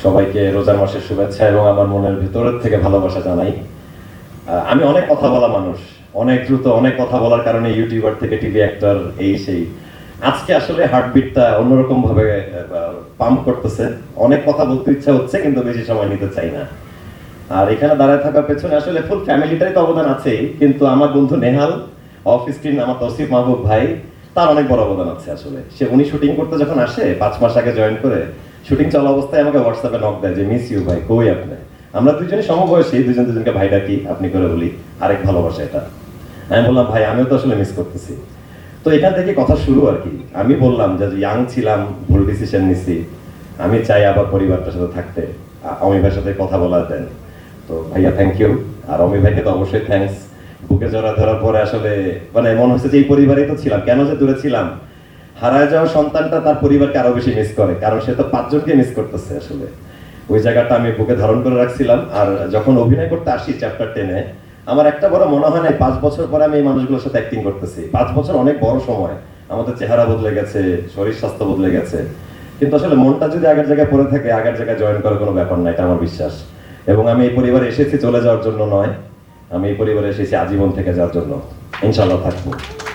সবাইকে রোজার মাসের শুভেচ্ছা এবং আমার মনের ভিতরের থেকে ভালোবাসা জানাই। আমি অনেক কথা বলা মানুষ, অনেক দ্রুত অনেক কথা বলার কারণে ইউটিউবার থেকে টিভি অ্যাক্টর এই সেই। আজকে আসলে হার্টবিটটা অন্যরকম ভাবে পাম্প করতেছে, অনেক কথা বলতে ইচ্ছা হচ্ছে কিন্তু বেশি সময় নিতে চাই না। আর এখানে দাঁড়ায় থাকার পেছনে আসলে ফুল ফ্যামিলিটাই তো অবদান আছেই, কিন্তু আমার বন্ধু নেহাল, অফ স্ক্রিন আমার তৌসিফ মাহবুব ভাই, তার অনেক বড় অবদান আছে আসলে। উনি শুটিং করতে যখন আসে 5 মাস আগে জয়েন করে, শুটিং চলা অবস্থায় আমাকে হোয়াটসঅ্যাপে নক দেয় যে মিস ইউ ভাই, কই আপনি? আমরা দুজনই সমবয়সী, দুজনকে ভাই ডাকি, আপনি করে বলি, আরেক ভালোবাসা এটা। আমি বললাম ভাই আমিও তো আসলে মিস করতেছি। তো এখান থেকে কথা শুরু আর কি। আমি বললাম যে ইয়াং ছিলাম, ভুল ডিসিশন নিছি, আমি চাই আবার পরিবারটার সাথে থাকতে, অমি ভাইয়ের সাথে কথা বলা দেন। তো ভাইয়া থ্যাংক ইউ, আর অমি ভাইকে তো অবশ্যই থ্যাঙ্কস। বুকে জড়া ধরার পরে আসলে মানে মনে হচ্ছে যে এই পরিবারেই তো ছিলাম, কেন যে দূরে ছিলাম। হারায় যাওয়া সন্তানটা তার পরিবারকে আরো বেশি মিস করে, কারণ সে তো 5 জনকে মিস করতেছে আসলে। ওই জায়গাটা আমি বুকে ধারণ করে রাখছিলাম। আর যখন অভিনয় করতে আসি চ্যাপ্টার 10-এ, আমার একটা বড় মনে হয় না 5 বছর পরে আমি এই মানুষগুলোর সাথে অ্যাক্টিং করতেছি। 5 বছর অনেক বড় সময়, আমাদের চেহারা বদলে গেছে, শরীর স্বাস্থ্য বদলে গেছে, কিন্তু আসলে মনটা যদি আগের জায়গায় পড়ে থাকে, আগের জায়গায় জয়েন করার কোনো ব্যাপার না, এটা আমার বিশ্বাস। এবং আমি এই পরিবারে এসেছি চলে যাওয়ার জন্য নয়, আমি এই পরিবারে এসেছি আজীবন থেকে যাওয়ার জন্য। ইনশাআল্লাহ থাকবো।